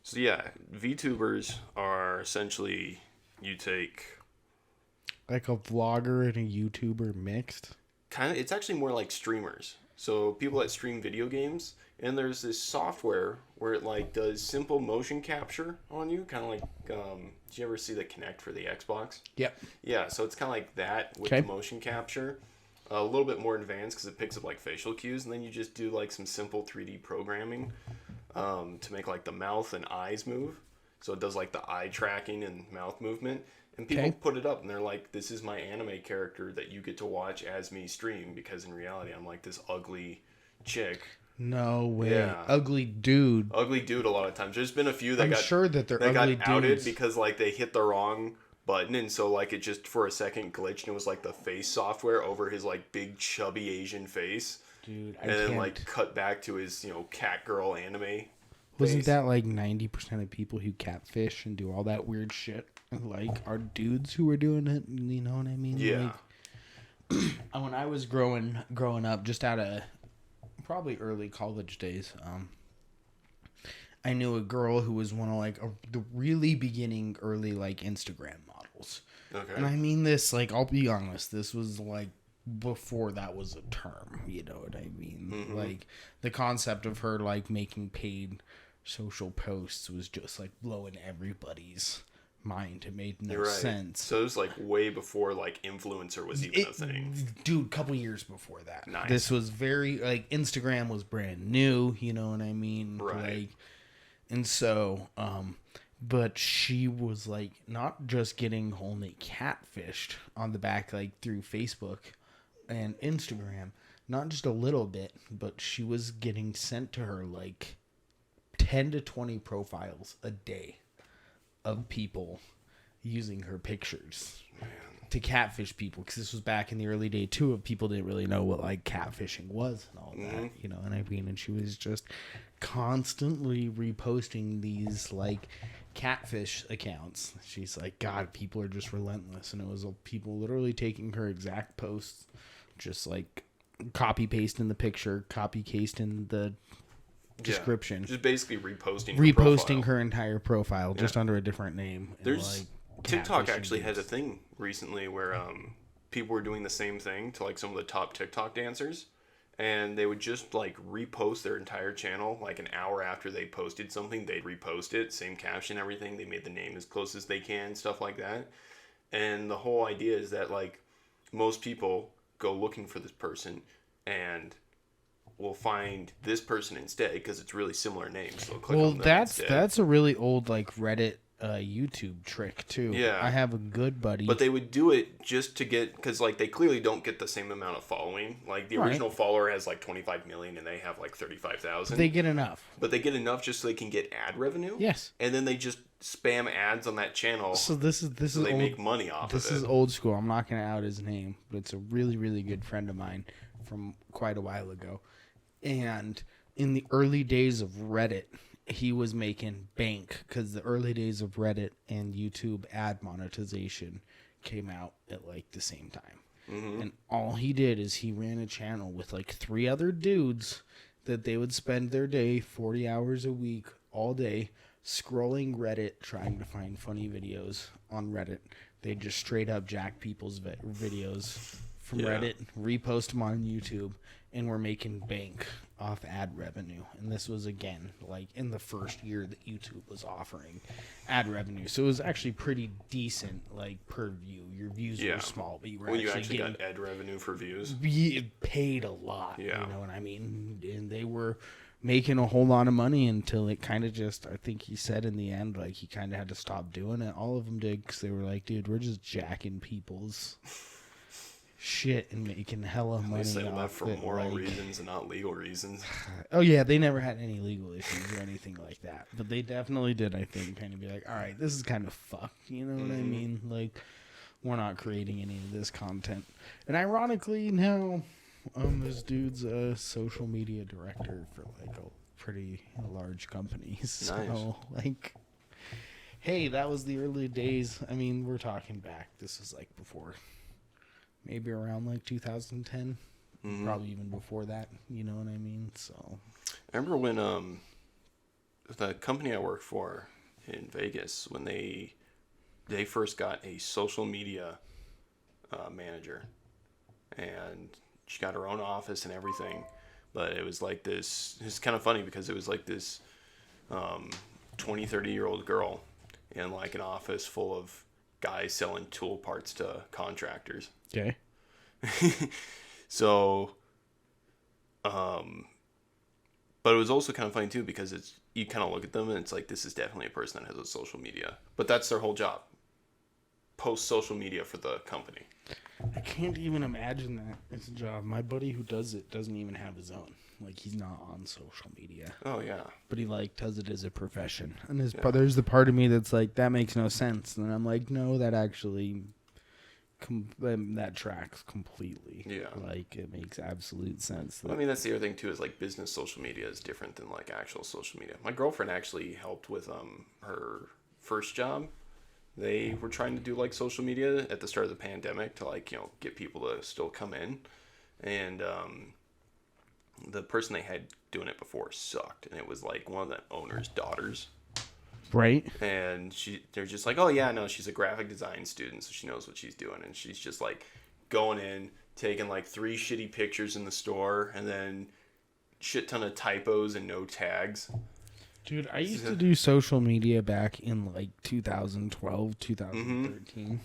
So yeah, VTubers are essentially you take Like a vlogger and a YouTuber mixed. kind of, it's actually more like streamers. So people that stream video games, and there's this software where it like does simple motion capture on you, kind of like did you ever see the Kinect for the Xbox? Yep. Yeah, so it's kind of like that with the Okay. motion capture. A little bit more advanced because it picks up like facial cues, and then you just do like some simple 3D programming to make like the mouth and eyes move. So it does like the eye tracking and mouth movement. And people Okay. put it up and they're like, this is my anime character that you get to watch as me stream because in reality I'm like this ugly chick. No way. Yeah. Ugly dude. Ugly dude a lot of times. There's been a few that I'm got sure that they're that got ugly outed dudes. because like they hit the wrong button and so like it just for a second glitched and it was like the face software over his like big chubby Asian face. Dude, I And then can't. like cut back to his, cat girl anime. Wasn't face. that like 90% of people who catfish and do all that weird shit like are dudes who were doing it? You know what I mean? Yeah. Like, when I was growing up, just out of probably early college days, I knew a girl who was one of like the really beginning early like Instagram models. Okay. And I mean this, like, I'll be honest, this was like before that was a term, you know what I mean? Mm-hmm. Like the concept of her like making paid social posts was just like blowing everybody's mind. It made no You're right. sense. So it was like way before like influencer was even a thing. Dude, a couple years before that. Nice. This was very like Instagram was brand new, you know what I mean? Right. Like, and so, but she was like not just getting only catfished on the back like through Facebook and Instagram, not just a little bit, but she was getting sent to her like 10 to 20 profiles a day of people using her pictures to catfish people, because this was back in the early day too of people didn't really know what like catfishing was and all that, you know. And I mean, and she was just constantly reposting these like catfish accounts. She's like, God, people are just relentless. And it was people literally taking her exact posts, just like copy pasting the picture, copy pasting the description, Just basically reposting her entire profile just under a different name. And, There's like, TikTok catfishing actually had a dudes. thing recently where people were doing the same thing to like some of the top TikTok dancers, and they would just like repost their entire channel like an hour after they posted something. They'd repost it, same caption, everything. They made the name as close as they can, stuff like that. And the whole idea is that like most people go looking for this person and will find this person instead because it's really similar names. So they'll click Well, on them that's instead. a really old like Reddit YouTube trick too. Yeah. I have a good buddy. But they would do it just to get, because like they clearly don't get the same amount of following. Like the Right. original follower has like 25 million and they have like 35,000. they get enough. But they get enough just so they can get ad revenue. Yes. And then they just spam ads on that channel. So this is so they old, make money off This of it. is old school. I'm not going to out his name, but it's a really, really good friend of mine from quite a while ago. And in the early days of Reddit, he was making bank because the early days of Reddit and YouTube ad monetization came out at like the same time. Mm-hmm. And all he did is he ran a channel with like 3 other dudes that they would spend their day 40 hours a week all day scrolling Reddit trying to find funny videos on Reddit. They just straight up jack people's videos from Reddit, repost them on YouTube, and we're making bank off ad revenue. And this was again like in the first year that YouTube was offering ad revenue, so it was actually pretty decent like per view. Your views were small, but you were you actually getting got ad revenue for views. paid a lot. Yeah. You know what I mean? And they were making a whole lot of money until it kind of just, I think he said in the end, like he kind of had to stop doing it. All of them did, because they were like, dude, we're just jacking people's shit and making hella money They say off that for it, moral like- reasons and not legal reasons. Oh yeah, they never had any legal issues or anything like that, but they definitely did, I think, kind of be like, all right, this is kind of fucked, you know what I mean? Like, we're not creating any of this content. And ironically now, this dude's a social media director for like a pretty large company. So Nice. like, hey, that was the early days. I mean, we're talking back. This is like before, maybe around like 2010, probably even before that. You know what I mean? So I remember when the company I work for in Vegas, when they first got a social media manager, and she got her own office and everything, but it was like this. It's kind of funny because it was like this 20, 30-year-old girl in like an office full of guys selling tool parts to contractors. Okay. So, but it was also kind of funny too because you kind of look at them and it's like, this is definitely a person that has a social media, but that's their whole job. Post social media for the company. I can't even imagine that it's a job. My buddy who does it doesn't even have his own. Like, he's not on social media. Oh yeah. But he like does it as a profession. And there's the part of me that's like, that makes no sense. And I'm like, no, that actually that tracks completely. Yeah. Like, it makes absolute sense. I mean, that's the other thing too, is like business social media is different than like actual social media. My girlfriend actually helped with her first job. They were trying to do like social media at the start of the pandemic to like, get people to still come in. And the person they had doing it before sucked. And it was like one of the owner's daughters. Right. And they're just like, oh yeah, no, she's a graphic design student, so she knows what she's doing. And she's just like going in, taking like 3 shitty pictures in the store, and then shit ton of typos and no tags. Dude, I used to do social media back in like 2012, 2013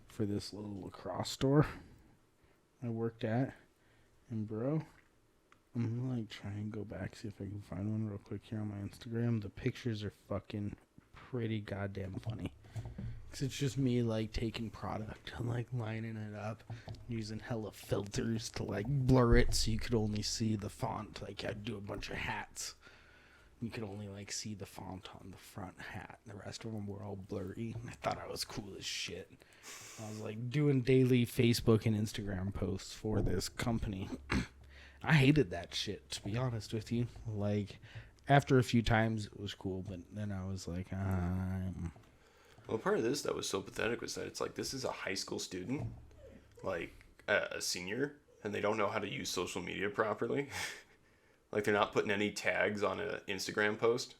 for this little lacrosse store I worked at. And bro, I'm gonna like try and go back, see if I can find one real quick here on my Instagram. The pictures are fucking pretty goddamn funny. Cause it's just me like taking product and like lining it up, using hella filters to like blur it so you could only see the font. Like, I'd do a bunch of hats. You could only like see the font on the front hat. The rest of them were all blurry. I thought I was cool as shit. I was like doing daily Facebook and Instagram posts for this company. I hated that shit, to be honest with you. Like, after a few times it was cool, but then I was like, Well, part of this that was so pathetic was that it's like, this is a high school student, like a senior, and they don't know how to use social media properly. Like, they're not putting any tags on an Instagram post.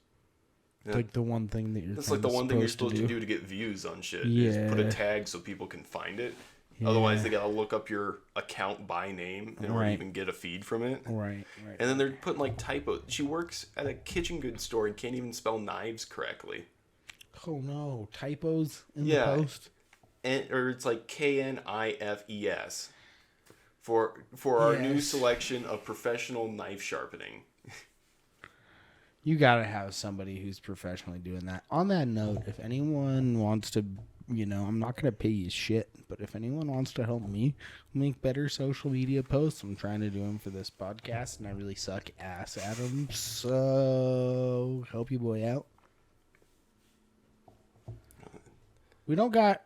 Like the one thing that you're That's like the one thing you're supposed to do to get views on shit. Is put a tag so people can find it. Yeah. Otherwise, they gotta look up your account by name in order to even get a feed from it. Right. And then they're putting like typos. She works at a kitchen goods store and can't even spell knives correctly. Oh no, typos in the post. Or it's like KNIFES. For our new selection of professional knife sharpening. You gotta have somebody who's professionally doing that. On that note, if anyone wants to, I'm not gonna pay you shit, but if anyone wants to help me make better social media posts, I'm trying to do them for this podcast, and I really suck ass at them. So help your boy out. We don't got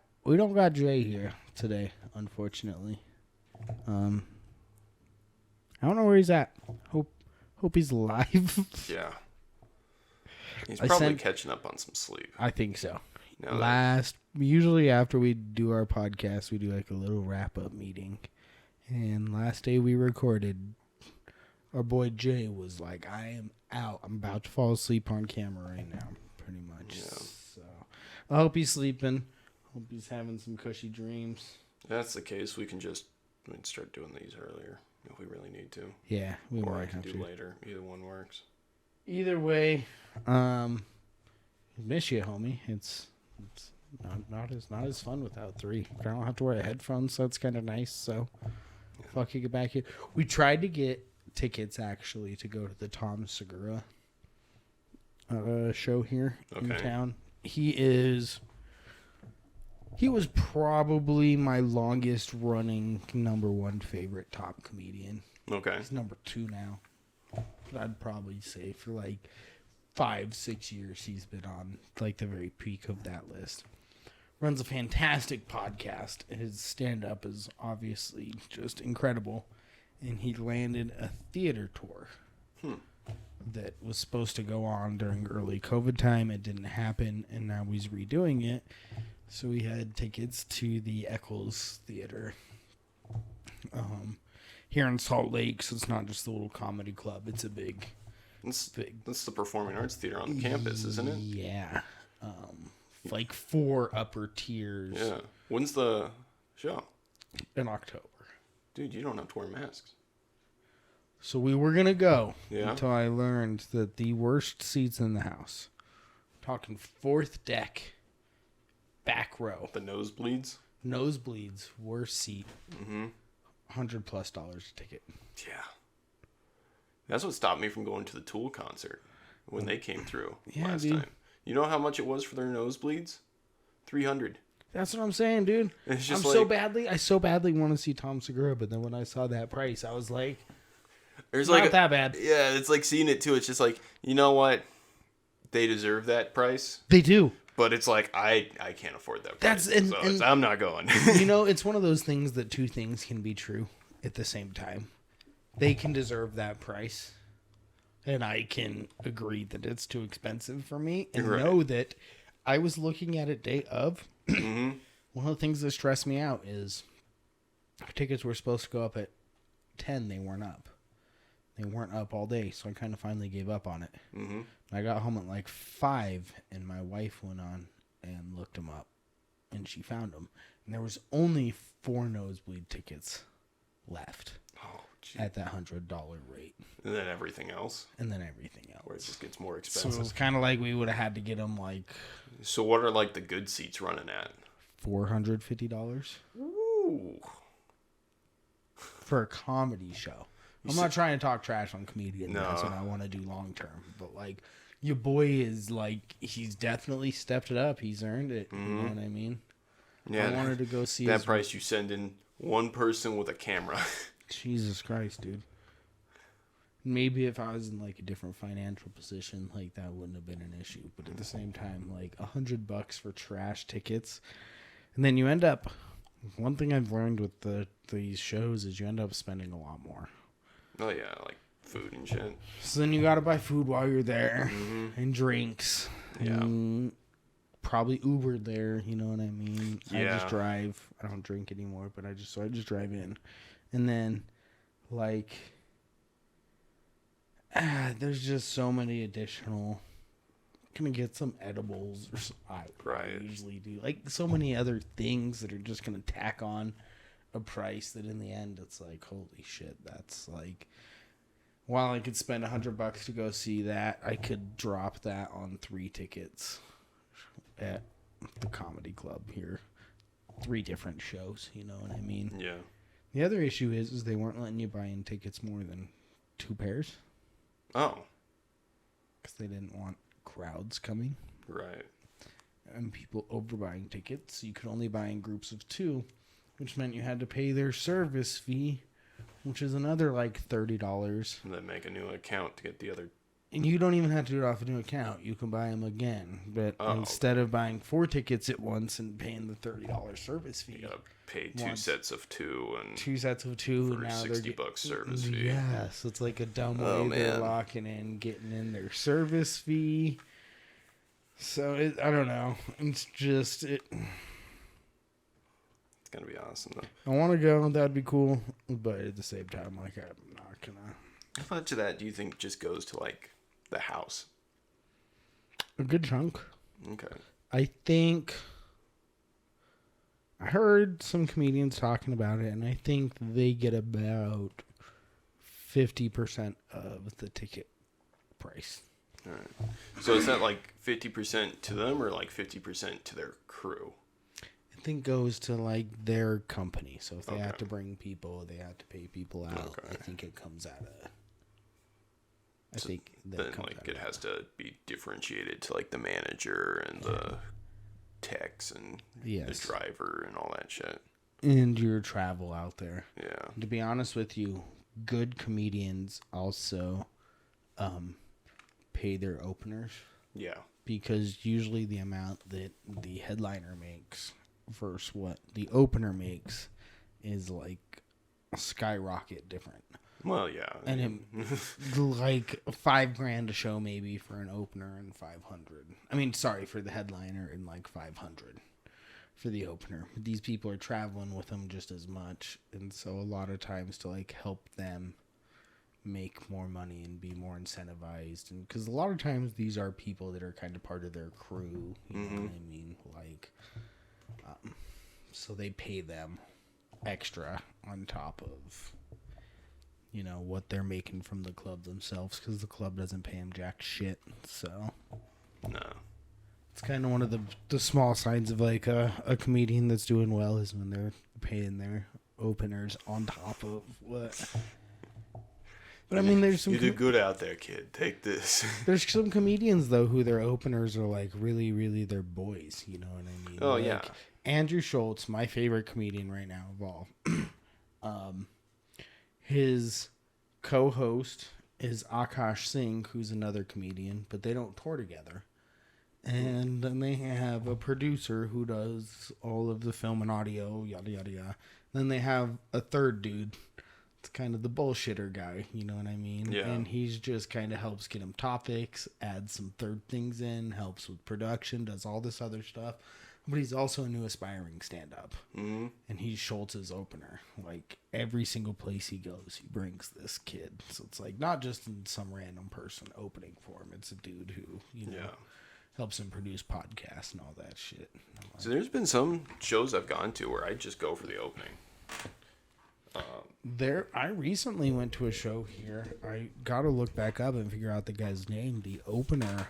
Jay here today, unfortunately. I don't know where he's at. Hope he's alive. Yeah. He's probably catching up on some sleep. I think so. Usually after we do our podcast, we do like a little wrap-up meeting. And last day we recorded, our boy Jay was like, I am out. I'm about to fall asleep on camera right now, pretty much. Yeah. So I hope he's sleeping. Hope he's having some cushy dreams. If that's the case, we can start doing these earlier if we really need to. Yeah, we or might I can have do to. later. Either one works. Either way, miss you, homie. It's not as fun without 3. I don't have to wear headphones, so it's kind of nice. So, fucking get back here. We tried to get tickets actually to go to the Tom Segura show here in town. He was probably my longest running number 1 favorite top comedian. Okay. He's number 2 now. I'd probably say for like 5-6 years he's been on like the very peak of that list. Runs a fantastic podcast. His stand-up is obviously just incredible. And he landed a theater tour that was supposed to go on during early COVID time. It didn't happen, and now he's redoing it. So we had tickets to the Eccles Theater here in Salt Lake. So it's not just the little comedy club. It's a big That's the Performing Arts Theater on the campus, isn't it? Yeah. Like 4 upper tiers. Yeah. When's the show? In October. Dude, you don't have to wear masks. So we were going to go Yeah. until I learned that the worst seats in the house, talking 4th deck, back row, The nosebleeds? nosebleeds, worst seat, $100+ a ticket. Yeah. That's what stopped me from going to the Tool concert when they came through last dude. time. You know how much it was for their nosebleeds? $300. That's what I'm saying, dude. It's just I so badly want to see Tom Segura, but then when I saw that price, I was like, there's not that bad. Yeah, it's like seeing it too. It's just like, you know what? They deserve that price. They do. But it's like, I can't afford that price. And I'm not going. You know, it's one of those things that 2 things can be true at the same time. They can deserve that price, and I can agree that it's too expensive for me, and know that I was looking at it day of. One of the things that stressed me out is tickets were supposed to go up at 10. They weren't up. They weren't up all day, so I kind of finally gave up on it. I got home at like 5, and my wife went on and looked them up, and she found them. And there was only 4 nosebleed tickets left at that $100 rate. And then everything else. Where it just gets more So expensive. it's kind of like we would have had to get them like... So what are like the good seats running at? $450. Ooh. For a comedy show. I'm not trying to talk trash on comedians. No. That's what I want to do long term. But like, your boy is like, he's definitely stepped it up. He's earned it. You know what I mean? Yeah. I wanted to go see that price. You send in one person with a camera. Jesus Christ, dude. Maybe if I was in like a different financial position, like that wouldn't have been an issue. But at the same time, like $100 for trash tickets, and then you end up. One thing I've learned with these shows is you end up spending a lot more. Oh yeah, like food and shit. So then you gotta buy food while you're there, and drinks. Yeah. And probably Uber there. You know what I mean? Yeah. I just drive. I don't drink anymore, but I just drive in, and then like. There's just so many additional. Gonna get some edibles or I usually do, like so many other things that are just gonna tack on a price that in the end it's like, holy shit, that's like, while I could spend $100 to go see that, I could drop that on 3 tickets at the comedy club here, 3 different shows. You know what I mean? Yeah. The other issue is they weren't letting you buy in tickets more than 2 pairs. Oh. Because they didn't want crowds coming. Right. And people overbuying tickets. You could only buy in groups of 2, which meant you had to pay their service fee, which is another like $30. And then make a new account to get the other. And you don't even have to do it off a new account. You can buy them again. But instead of buying 4 tickets at once and paying the $30 service fee, you gotta pay 2 sets of 2 and 2 sets of 2 for and now $60 service fee. Yeah, so it's like a dumb way they're locking in, getting in their service fee. So I don't know. It's just It's gonna be awesome though. I want to go. That'd be cool. But at the same time, like I'm not gonna. How much of that do you think just goes to like the house? A good chunk. Okay. I think I heard some comedians talking about it, and I think they get about 50% of the ticket price. All right. So is that like 50% to them or like 50% to their crew? I think goes to like their company. So if they have to bring people, they have to pay people out. Okay. I think it comes out of. I So think that then like it has to be differentiated to like the manager and the techs and the driver and all that shit. And your travel out there. Yeah. To be honest with you, good comedians also pay their openers. Yeah. Because usually the amount that the headliner makes versus what the opener makes is like a skyrocket different. Well, yeah. And it, like $5,000 a show maybe for an opener and 500. I mean, sorry, for the headliner and like 500 for the opener. But these people are traveling with them just as much, and so a lot of times to like help them make more money and be more incentivized. And because a lot of times these are people that are kind of part of their crew, you know what I mean? Like, so they pay them extra on top of, you know, what they're making from the club themselves, because the club doesn't pay them jack shit. So No. it's kind of one of the small signs of like a comedian that's doing well is when they're paying their openers on top of what. But I mean, there's some. You did good out there, kid. Take this. There's some comedians though who their openers are like really, really their boys. You know what I mean? Oh like, yeah. Andrew Schultz, my favorite comedian right now of all. His co-host is Akash Singh, who's another comedian, but they don't tour together. And then they have a producer who does all of the film and audio, yada yada yada. Then they have a third dude. It's kind of the bullshitter guy, you know what I mean? Yeah. And he's just kind of helps get him topics, adds some third things in, helps with production, does all this other stuff. But he's also a new aspiring stand-up. Mm-hmm. And he's Schultz's opener. Like, every single place he goes, he brings this kid. So it's like, not just some random person opening for him. It's a dude who, you know, helps him produce podcasts and all that shit. Like, so there's been some shows I've gone to where I just go for the opening. I recently went to a show here. I got to look back up and figure out the guy's name. The opener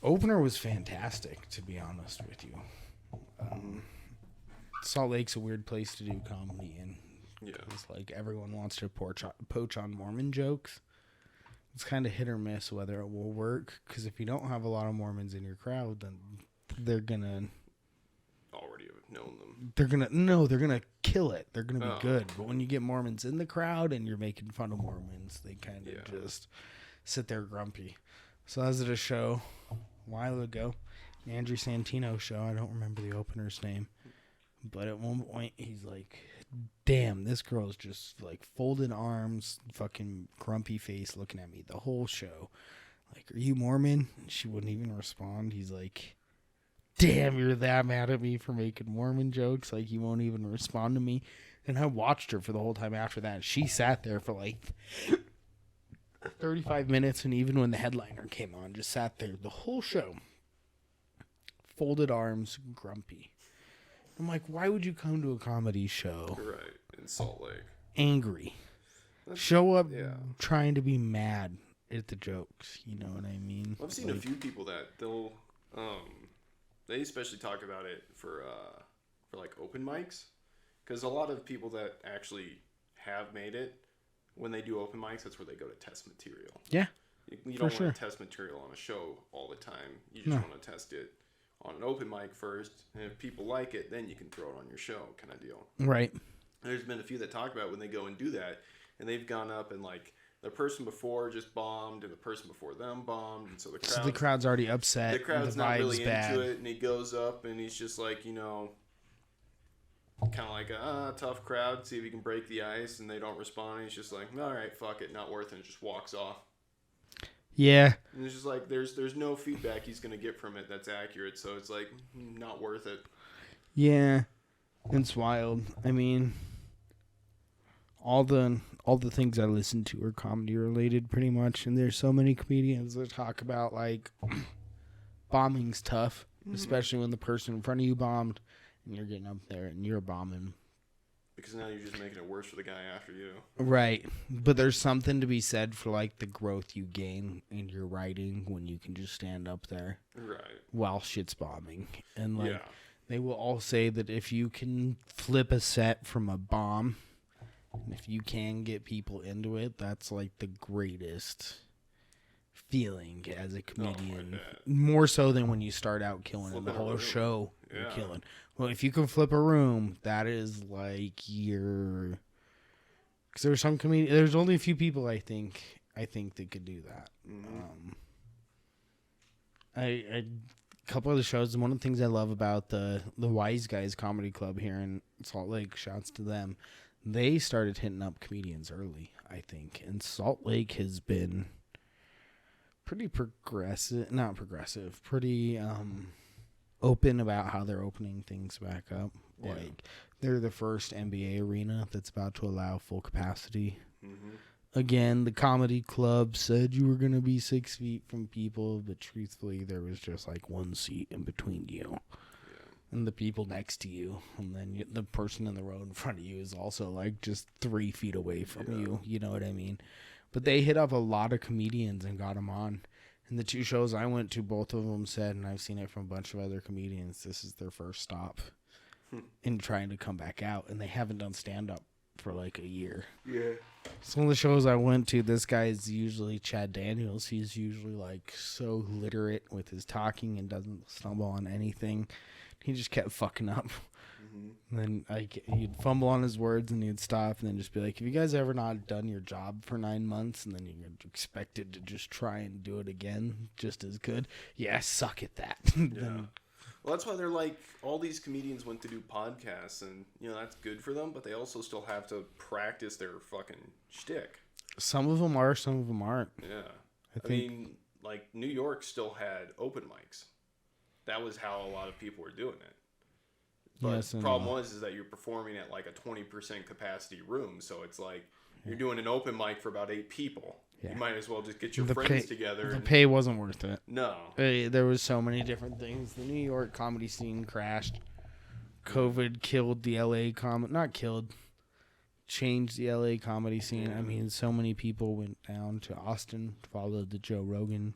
was fantastic, to be honest with you. Salt Lake's a weird place to do comedy in. Yeah. It's like everyone wants to poach on Mormon jokes. It's kind of hit or miss whether it will work, because if you don't have a lot of Mormons in your crowd, then they're gonna already have known them. they're gonna kill it. They're gonna be good. But when you get Mormons in the crowd and you're making fun of Mormons, they kind of just sit there grumpy. So I was at a show a while ago, an Andrew Santino show. I don't remember the opener's name, but at one point he's like, damn, this girl's just like folded arms, fucking grumpy face looking at me the whole show. Like, are you Mormon? And she wouldn't even respond. He's like, damn, you're that mad at me for making Mormon jokes? Like, you won't even respond to me? And I watched her for the whole time after that. She sat there for like 35 minutes, and even when the headliner came on, just sat there the whole show. Folded arms, grumpy. I'm like, why would you come to a comedy show? Right, in Salt Lake. Angry. Show up trying to be mad at the jokes. You know what I mean? I've seen a few people that they'll, they especially talk about it for like open mics. Because a lot of people that actually have made it, when they do open mics, that's where they go to test material. Yeah. You don't want to test material on a show all the time. You just want to test it on an open mic first, and if people like it, then you can throw it on your show, kind of deal. Right. There's been a few that talk about when they go and do that, and they've gone up and like the person before just bombed, and the person before them bombed, and so the crowd's already upset. The crowd's the not really bad. into it, and he goes up and he's just like, you know, kind of like a tough crowd, see if he can break the ice, and they don't respond. And he's just like, all right, fuck it, not worth it, and just walks off. Yeah. And it's just like there's no feedback he's gonna get from it that's accurate, so it's like not worth it. Yeah, it's wild. I mean, all the things I listen to are comedy related, pretty much, and there's so many comedians that talk about like bombing's tough, especially when the person in front of you bombed, and you're getting up there and you're bombing. Because now you're just making it worse for the guy after you. Right. But there's something to be said for, like, the growth you gain in your writing when you can just stand up there. Right. While shit's bombing. And, like, they will all say that if you can flip a set from a bomb, and if you can get people into it, that's, like, the greatest feeling as a comedian. More so than when you start out killing the whole show. You're killing. Well, if you can flip a room, that is like your. Because there's some there's only a few people I think that could do that. Mm-hmm. A couple of the shows. And one of the things I love about the Wise Guys Comedy Club here in Salt Lake, shouts to them. They started hitting up comedians early, I think, and Salt Lake has been pretty pretty open about how they're opening things back up. Like, they're the first NBA arena that's about to allow full capacity Mm-hmm. Again, the comedy club said you were going to be 6 feet from people, but truthfully, there was just like 1 seat in between you and the people next to you. And then the person in the row in front of you is also like just 3 feet away from you. You know what I mean? But they hit up a lot of comedians and got them on. And the 2 shows I went to, both of them said, and I've seen it from a bunch of other comedians, this is their first stop in trying to come back out. And they haven't done stand-up for like a year. Yeah. Some of the shows I went to, this guy is usually Chad Daniels. He's usually like so literate with his talking and doesn't stumble on anything. He just kept fucking up. Mm-hmm. And then he'd fumble on his words and he'd stop and then just be like, have you guys ever not done your job for 9 months and then you're expected to just try and do it again just as good? Yeah, suck at that. Yeah. Well, that's why they're like, all these comedians went to do podcasts, and, you know, that's good for them, but they also still have to practice their fucking shtick. Some of them are, some of them aren't. Yeah. I mean, like, New York still had open mics. That was how a lot of people were doing it. But the problem was that you're performing at, like, a 20% capacity room, so it's like, you're doing an open mic for about 8 people. Yeah. You might as well just get your friends together. The pay wasn't worth it. No. There was so many different things. The New York comedy scene crashed. COVID killed the LA not killed, changed the LA comedy scene. I mean, so many people went down to Austin, followed the Joe Rogan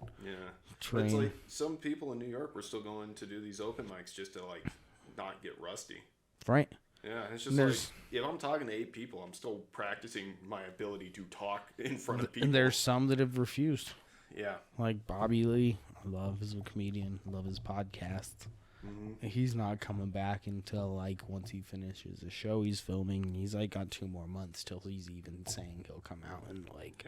train. It's like some people in New York were still going to do these open mics just to, like, not get rusty. Right. Yeah, it's just like, if I'm talking to 8 people, I'm still practicing my ability to talk in front of people. And there's some that have refused. Yeah. Like Bobby Lee, I love as a comedian, love his podcast. Mm-hmm. He's not coming back until, like, once he finishes the show he's filming. He's, like, got 2 more months till he's even saying he'll come out and, like,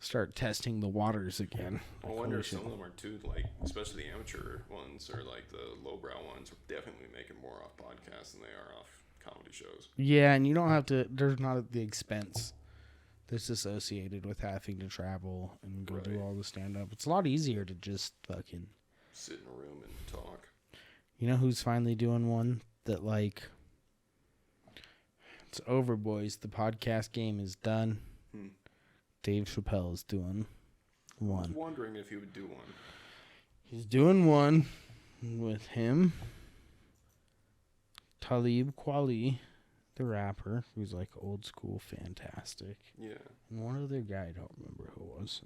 start testing the waters again. I wonder if some of them are, too, like, especially the amateur ones or, like, the lowbrow ones are definitely making more off podcasts than they are off comedy shows. Yeah, and you don't have to, there's not the expense that's associated with having to travel and go do all the stand-up. It's a lot easier to just fucking sit in a room and talk. You know who's finally doing one that, like, it's over, boys. The podcast game is done. Dave Chappelle is doing one. I was wondering if he would do one. He's doing one with him, Talib Kweli, the rapper, who's like old school fantastic. Yeah. And one other guy, I don't remember who it was.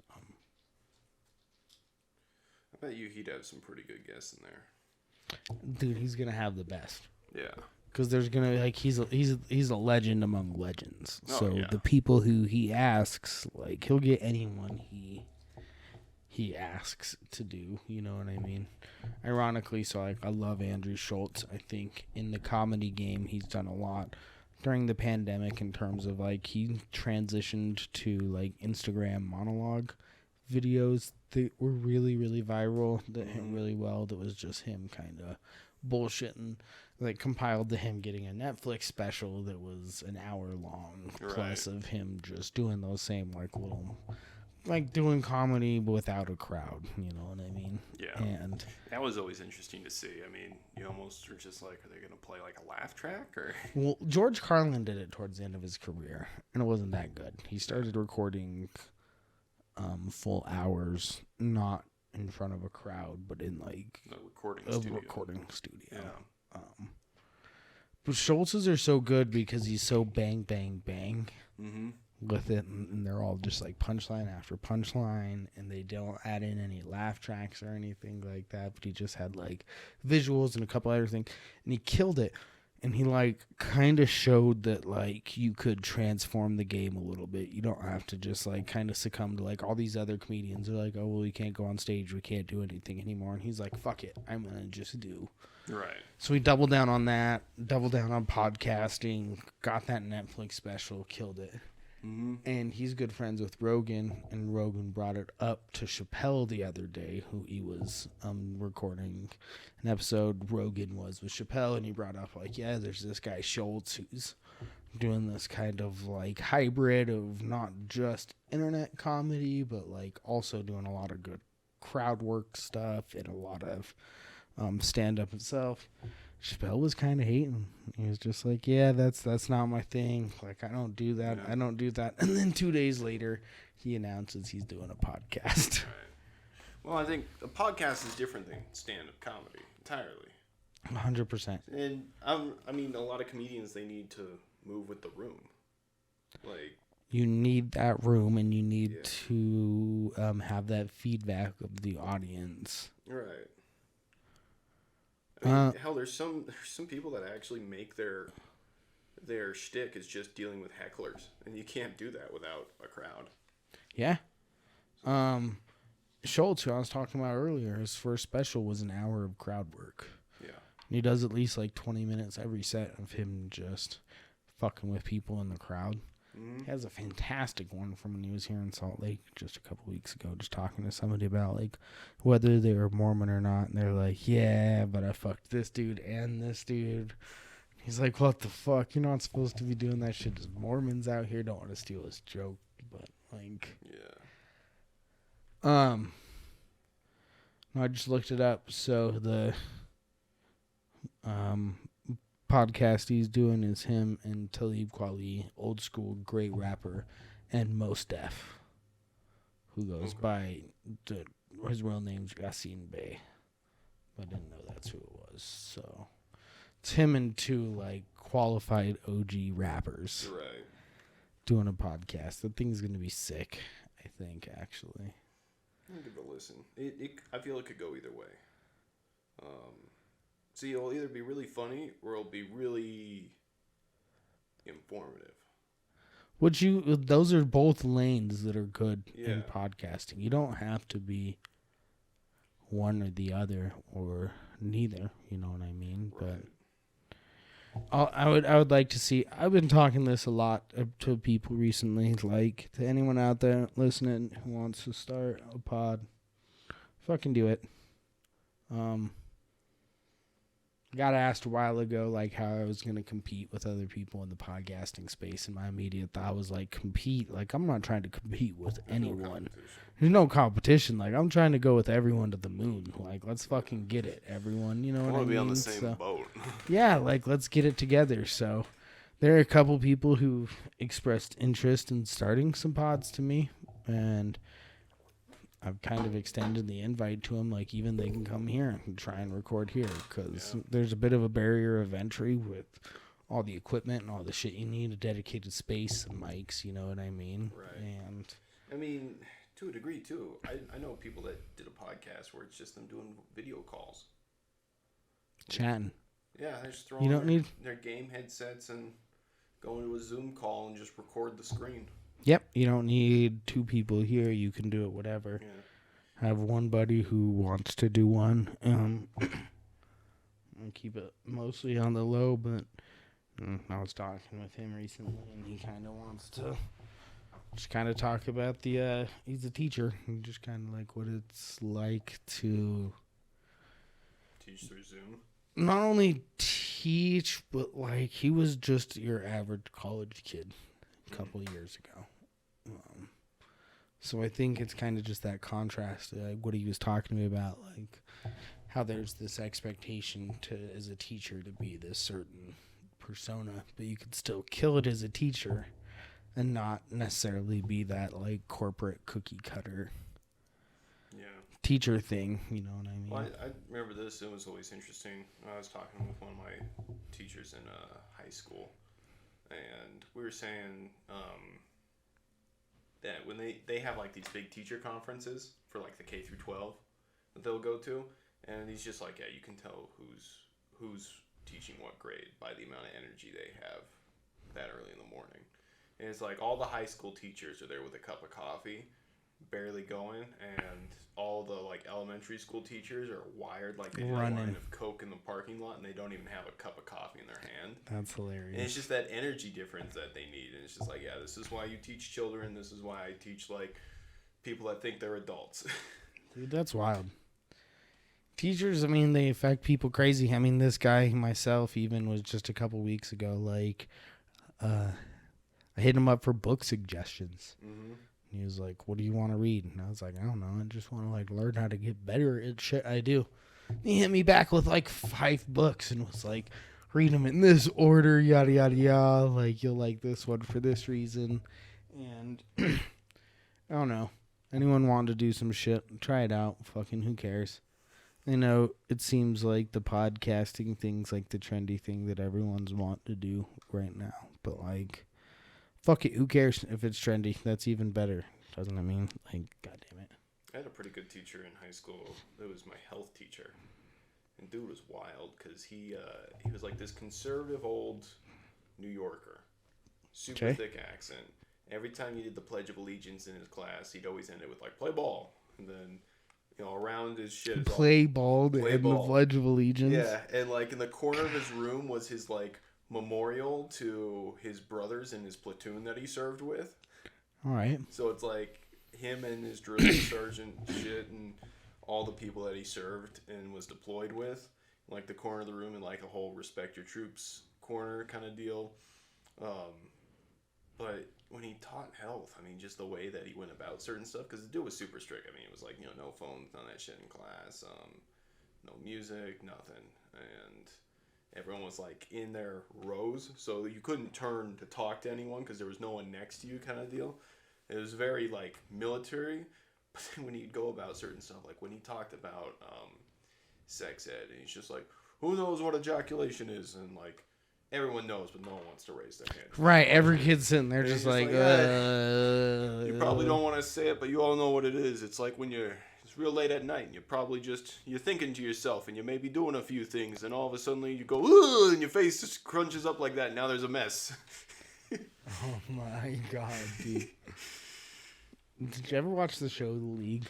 I bet you he'd have some pretty good guests in there. Dude, he's gonna have the best. Yeah. Because there's gonna, like, he's a legend among legends. Oh, so the people who he asks, like, he'll get anyone he asks to do. You know what I mean? Ironically, so, like, I love Andrew Schultz. I think in the comedy game he's done a lot during the pandemic in terms of, like, he transitioned to, like, Instagram monologue videos that were really, really viral, that hit really well. That was just him kind of bullshitting, like, compiled to him getting a Netflix special that was an hour long plus of him just doing those same, like, little, like, doing comedy without a crowd, you know what I mean? Yeah. And that was always interesting to see. I mean, you almost are just like, are they going to play, like, a laugh track? Or well, George Carlin did it towards the end of his career, and it wasn't that good. He started recording full hours, not in front of a crowd, but in, like, a recording studio. Yeah. But Schultz's are so good because he's so bang, bang, bang with it, and they're all just, like, punchline after punchline, and they don't add in any laugh tracks or anything like that, but he just had, like, visuals and a couple other things, and he killed it. And he, like, kind of showed that, like, you could transform the game a little bit. You don't have to just, like, kind of succumb to, like, all these other comedians are like, oh, well, we can't go on stage. We can't do anything anymore. And he's like, fuck it. I'm going to just do. Right. So he doubled down on that, doubled down on podcasting, got that Netflix special, killed it. Mm-hmm. And he's good friends with Rogan, and Rogan brought it up to Chappelle the other day, who he was recording an episode. Rogan was with Chappelle, and he brought up, like, yeah, there's this guy Schultz who's doing this kind of, like, hybrid of not just internet comedy, but, like, also doing a lot of good crowd work stuff and a lot of stand-up himself. Chappelle was kind of hating. He was just like, yeah, that's not my thing. Like, I don't do that. Yeah. I don't do that. And then 2 days later, he announces he's doing a podcast. Right. Well, I think a podcast is different than stand-up comedy entirely. 100%. And I mean, a lot of comedians, they need to move with the room. Like, you need that room, and you need to have that feedback of the audience. right. I mean, hell, there's some people that actually make their shtick is just dealing with hecklers, and you can't do that without a crowd. Yeah. Schultz, who I was talking about earlier, his first special was an hour of crowd work. Yeah. And he does at least like 20 minutes every set of him just fucking with people in the crowd. He has a fantastic one from when he was here in Salt Lake just a couple weeks ago, just talking to somebody about like whether they were Mormon or not, and they're like, yeah, but I fucked this dude and this dude. He's like, what the fuck? You're not supposed to be doing that shit. Just Mormons out here don't want to steal his joke, but like, I just looked it up. So the podcast he's doing is him and Talib Kweli, old school great rapper, and Mos Def, who goes by his real name's Yassine Bey, but I didn't know that's who it was. So it's him and two like qualified OG rappers, Right. doing a podcast. The thing's gonna be sick, I think. Actually, I'll give it a listen. I feel it could go either way. See, it'll either be really funny or it'll be really informative. those are both lanes that are good Yeah. in podcasting. You don't have to be one or the other or neither. You know what I mean? Right. But I would like to see. I've been talking this a lot to people recently. Like, to anyone out there listening who wants to start a pod, fucking do it. Got asked a while ago, like, how I was going to compete with other people in the podcasting space, and my immediate thought was, like, compete. Like, I'm not trying to compete with anyone. There's no competition. Like, I'm trying to go with everyone to the moon. Like, let's fucking get it, everyone. You know what I mean? I want to be on the same boat. Yeah, like, let's get it together. So there are a couple people who expressed interest in starting some pods to me, and I've kind of extended the invite to them, like, even they can come here and try and record here, because there's a bit of a barrier of entry with all the equipment and all the shit you need, a dedicated space, and mics, you know what I mean? Right. And I mean, to a degree, too. I know people that did a podcast where it's just them doing video calls. chatting. Yeah, they just throw on their game headsets and go into a Zoom call and just record the screen. Yep, you don't need two people here. You can do it whatever. Yeah. I have one buddy who wants to do one. I keep it mostly on the low, but I was talking with him recently, and he kind of wants to just kind of talk about he's a teacher, and just kind of like what it's like to Teach through Zoom. not only teach, but like he was just your average college kid a couple of years ago. So I think it's kind of just that contrast, like what he was talking to me about, like how there's this expectation to, as a teacher, to be this certain persona, but you could still kill it as a teacher and not necessarily be that like corporate cookie cutter teacher thing, you know what I mean? Well, I remember this. It was always interesting. I was talking with one of my teachers in high school, and we were saying that when they have like these big teacher conferences for like the K through 12 that they'll go to, and he's just like, yeah, you can tell who's teaching what grade by the amount of energy they have that early in the morning. And it's like all the high school teachers are there with a cup of coffee, barely going, and all the like elementary school teachers are wired like they did a line of Coke in the parking lot, and they don't even have a cup of coffee in their hand. That's hilarious. And it's just that energy difference that they need, and it's just like, yeah, this is why you teach children. This is why I teach like people that think they're adults. Dude, that's wild. Teachers, I mean, they affect people crazy. I mean, this guy, myself, even was just a couple weeks ago, like, I hit him up for book suggestions. Mm-hmm. He was like, what do you want to read? And I was like, I don't know. I just want to like learn how to get better at shit I do. He hit me back with like 5 books and was like, read them in this order, yada, yada, yada. Like, you'll like this one for this reason. And I don't know. Anyone want to do some shit, try it out. Fucking who cares? I know it seems like the podcasting thing's like the trendy thing that everyone's want to do right now. But like, fuck it. Who cares if it's trendy? That's even better. Doesn't it mean? Like, God damn it. I had a pretty good teacher in high school. It was my health teacher. And dude was wild because he was like this conservative old New Yorker. Super thick accent. Every time he did the Pledge of Allegiance in his class, he'd always end it with like, play ball. And then, you know, around his shit is play ball to end the Pledge of Allegiance. Yeah, and like in the corner of his room was his like memorial to his brothers in his platoon that he served with. All right. So it's like him and his drill sergeant shit and all the people that he served and was deployed with. Like the corner of the room and like a whole respect your troops corner kind of deal. But when he taught health, I mean, just the way that he went about certain stuff, because the dude was super strict. I mean, it was like, you know, no phones, none of that shit in class, no music, nothing. And everyone was like in their rows, so you couldn't turn to talk to anyone because there was no one next to you kind of deal. It was very like military, but then when he'd go about certain stuff, like when he talked about sex ed, and he's just like, who knows what ejaculation is? And like, everyone knows, but no one wants to raise their hand. Right, every kid's sitting there just like you probably don't want to say it, but you all know what it is. It's like when it's real late at night, and you're thinking to yourself, and you may be doing a few things, and all of a sudden you go, ugh, and your face just crunches up like that, and now there's a mess. Oh my god, dude. Did you ever watch the show The League?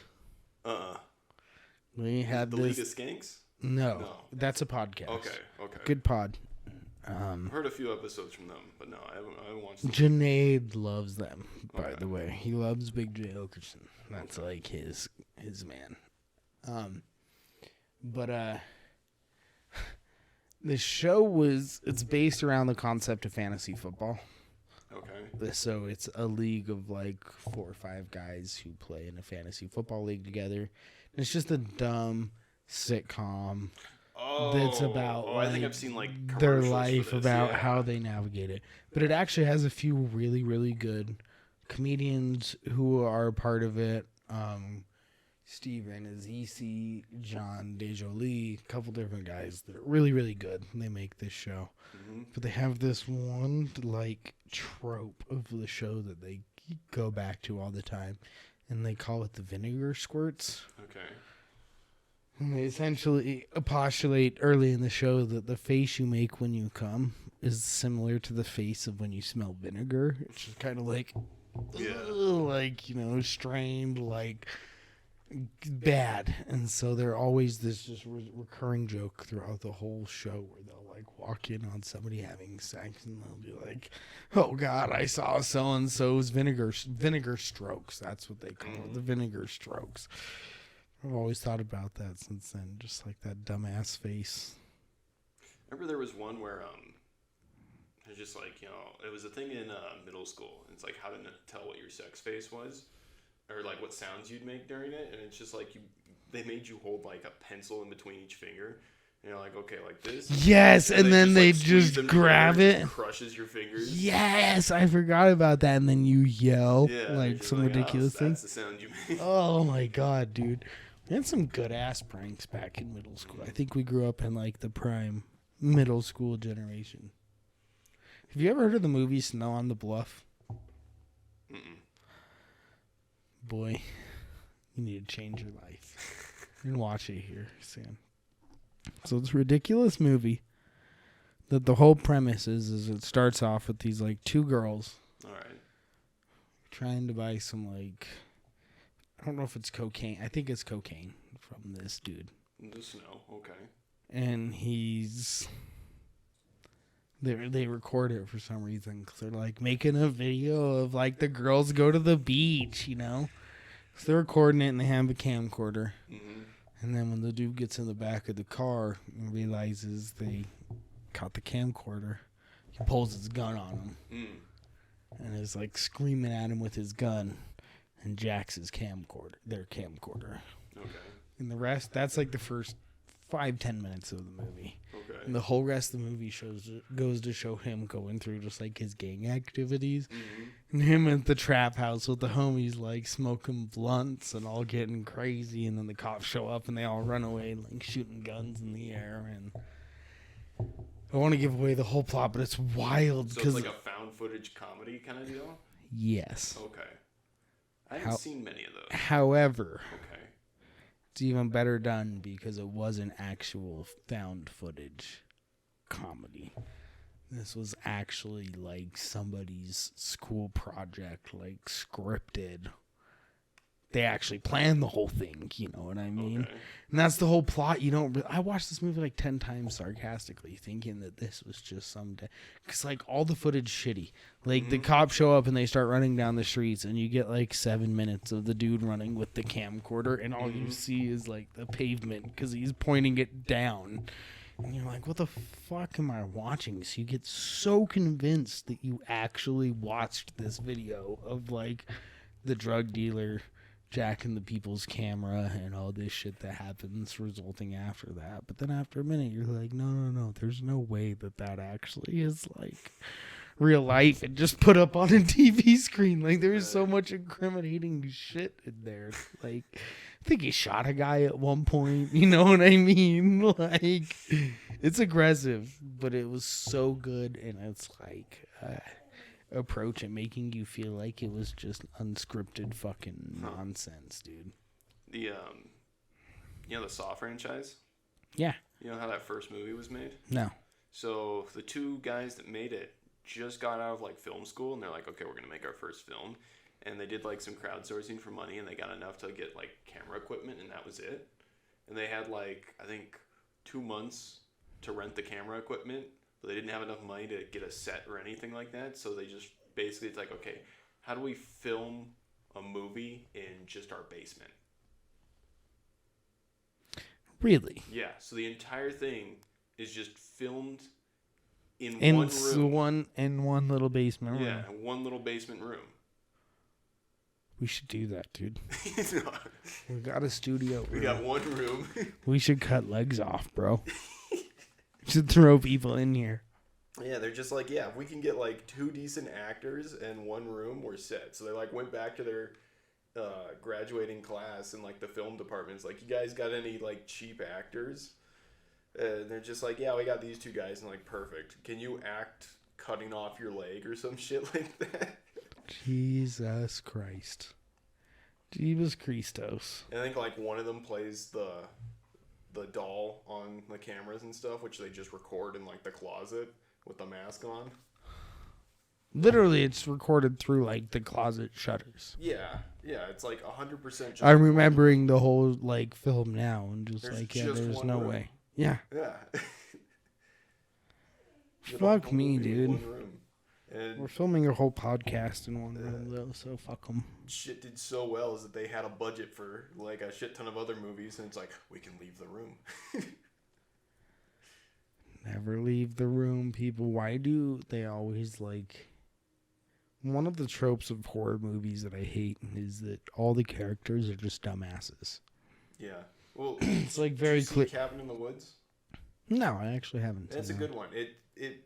We had the League of Skanks? No, that's a podcast. Okay. Good pod. I've heard a few episodes from them, but no, I haven't watched them. Junaid loves them, by the way. He loves Big J. Okerson. That's like his man. But the show it's based around the concept of fantasy football. Okay. So it's a league of like 4 or 5 guys who play in a fantasy football league together. It's just a dumb sitcom that's about I think I've seen like their life, about how they navigate it. But it actually has a few really, really good comedians who are part of it. Steven Azizi, John DeJolie, a couple different guys that are really, really good. They make this show. Mm-hmm. But they have this one like trope of the show that they go back to all the time, and they call it the vinegar squirts. Okay. And they essentially postulate early in the show that the face you make when you come is similar to the face of when you smell vinegar. It's just kind of like, like, you know, strained, like bad. And so they're always this just recurring joke throughout the whole show where they'll like walk in on somebody having sex and they'll be like, oh God, I saw so-and-so's vinegar strokes. That's what they call it, the vinegar strokes. I've always thought about that since then, just like that dumbass face. Remember there was one where it's just like, you know, it was a thing in middle school. It's like how to tell what your sex face was, or like what sounds you'd make during it, and it's just like they made you hold like a pencil in between each finger. And you're like, okay, like this. Yes, and then they just grab it. And crushes your fingers. Yes, I forgot about that. And then you yell like some like, ridiculous thing. That's the sound you make. Oh my God, dude. We had some good ass pranks back in middle school. I think we grew up in like the prime middle school generation. Have you ever heard of the movie Snow on the Bluff? Mm-mm. Boy, you need to change your life. And watch it here, Sam. So it's a ridiculous movie that the whole premise is it starts off with these like 2 girls. All right. Trying to buy some like, I don't know if it's cocaine. I think it's cocaine from this dude. The snow, okay. And they record it for some reason because they're like making a video of like the girls go to the beach, you know. So they're recording it and they have a camcorder. Mm-hmm. And then when the dude gets in the back of the car and realizes they caught the camcorder, he pulls his gun on him. And is like screaming at him with his gun and jacks their camcorder. Okay. And the rest, that's like the first 5-10 minutes of the movie. Okay. And the whole rest of the movie goes to show him going through just like his gang activities. Mm-hmm. And him at the trap house with the homies like smoking blunts and all getting crazy. And then the cops show up and they all run away like shooting guns in the air. And I want to give away the whole plot, but it's wild. So it's like a found footage comedy kind of deal? Yes. Okay. I haven't seen many of those. However, Okay. it's even better done because it was an actual found footage comedy. This was actually like somebody's school project, like scripted. They actually planned the whole thing, you know what I mean? Okay. And that's the whole plot. I watched this movie like 10 times sarcastically, thinking that this was just some day. Because, like, all the footage shitty. Like, the cops show up and they start running down the streets, and you get, like, 7 minutes of the dude running with the camcorder, and all you see is, like, the pavement because he's pointing it down. And you're like, what the fuck am I watching? So you get so convinced that you actually watched this video of, like, the drug dealer jacking the people's camera and all this shit that happens resulting after that. But then after a minute, you're like, no, there's no way that actually is, like, real life and just put up on a TV screen. Like, there's so much incriminating shit in there. Like, I think he shot a guy at one point. You know what I mean? Like, it's aggressive, but it was so good, and it's like approach and making you feel like it was just unscripted fucking nonsense, dude. The the Saw franchise? Yeah. You know how that first movie was made? No. So the two guys that made it just got out of like film school, and they're like, okay, we're gonna make our first film. And they did like some crowdsourcing for money, and they got enough to get like camera equipment, and that was it. And they had like, I think 2 months to rent the camera equipment, but they didn't have enough money to get a set or anything like that. So they just basically, it's like, okay, how do we film a movie in just our basement? Really? Yeah. So the entire thing is just filmed in In one room. one little basement room. Yeah, one little basement room. We should do that, dude. No. We got a studio. We got one room. We should cut legs off, bro. Should throw people in here. Yeah, they're just like, yeah, if we can get like 2 decent actors and one room, we're set. So they like went back to their graduating class and like the film department's like, you guys got any like cheap actors? And they're just like, yeah, we got these 2 guys, and like, perfect. Can you act cutting off your leg or some shit like that? Jesus Christ. Jeebus Christos. And I think like one of them plays the doll on the cameras and stuff, which they just record in like the closet with the mask on. Literally, it's recorded through like the closet shutters. Yeah, it's like 100%. I'm remembering the whole like film now, and just There's like, yeah, just there's one no room. way. Yeah. Yeah. Fuck me, dude. And We're filming a whole podcast in one room, though, so fuck them. shit did so well is that they had a budget for like a shit ton of other movies, and it's like, we can leave the room. Never leave the room, people. Why do they always like... One of the tropes of horror movies that I hate is that all the characters are just dumbasses. Yeah. Well, It's like very clear. Cabin in the Woods? No, I actually haven't. That's a good one. It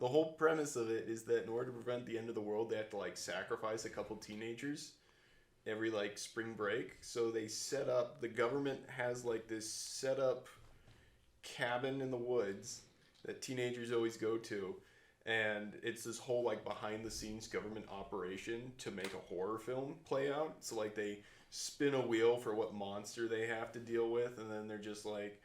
the whole premise of it is that in order to prevent the end of the world, they have to like sacrifice a couple teenagers every like spring break. So they set up, the government has like this set up cabin in the woods that teenagers always go to, and it's this whole like behind the scenes government operation to make a horror film play out. So like they spin a wheel for what monster they have to deal with, and then they're just like,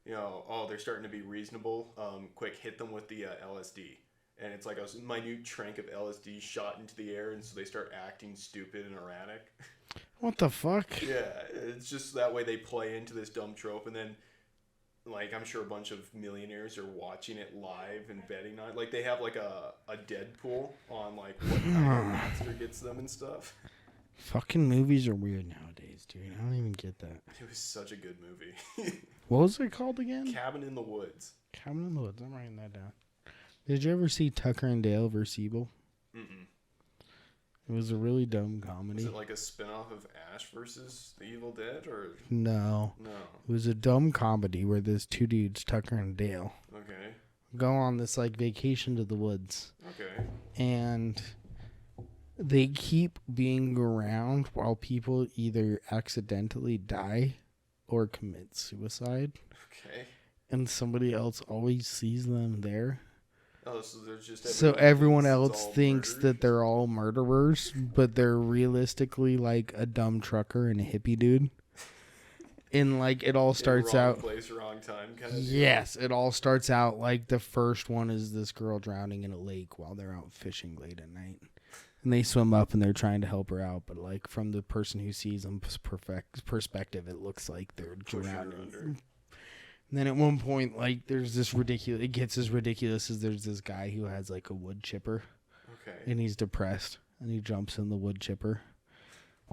you know, oh, they're starting to be reasonable. Quick, hit them with the LSD. And it's like a minute trank of LSD shot into the air, and so they start acting stupid and erratic. What the fuck? Yeah, it's just that way they play into this dumb trope, and then, like, I'm sure a bunch of millionaires are watching it live and betting on it. Like, they have, like, a Deadpool on, like, what kind of monster gets them and stuff. Fucking movies are weird nowadays, dude. I don't even get that. It was such a good movie. What was it called again? Cabin in the Woods. Cabin in the Woods. I'm writing that down. Did you ever see Tucker and Dale vs. Evil? Mm-mm. It was a really dumb comedy. Is it like a spinoff of Ash versus the Evil Dead, or No. no? It was a dumb comedy where there's two dudes, Tucker and Dale, Okay. go on this like vacation to the woods, Okay. and they keep being around while people either accidentally die or commit suicide, Okay. and somebody else always sees them there. Oh, so there's just So everyone thinks it's else all thinks murder? that they're all murderers, but they're realistically like a dumb trucker and a hippie dude. And like it all starts wrong out. place, wrong time kind of. Yes, it all starts out like the first one is this girl drowning in a lake while they're out fishing late at night. And they swim up and they're trying to help her out, but like from the person who sees them perspective, it looks like they're drowning. And then at one point, like, there's this ridiculous... It gets as ridiculous as there's this guy who has, like, a wood chipper. Okay. And he's depressed. And he jumps in the wood chipper.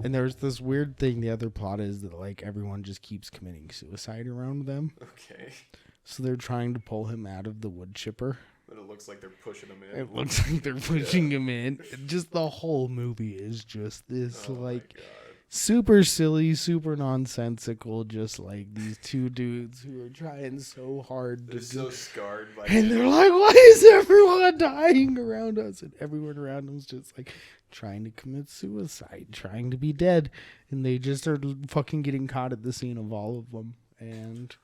And there's this weird thing. The other plot is that, like, everyone just keeps committing suicide around them. Okay. So they're trying to pull him out of the wood chipper. But it looks like they're pushing him in. It looks like they're pushing him in. Just the whole movie is just this, like... super silly, super nonsensical, just like these two dudes who are trying so hard. They're so scarred by and they're like, why is everyone dying around us? And everyone around them is just like trying to commit suicide, trying to be dead. And they just are fucking getting caught at the scene of all of them. And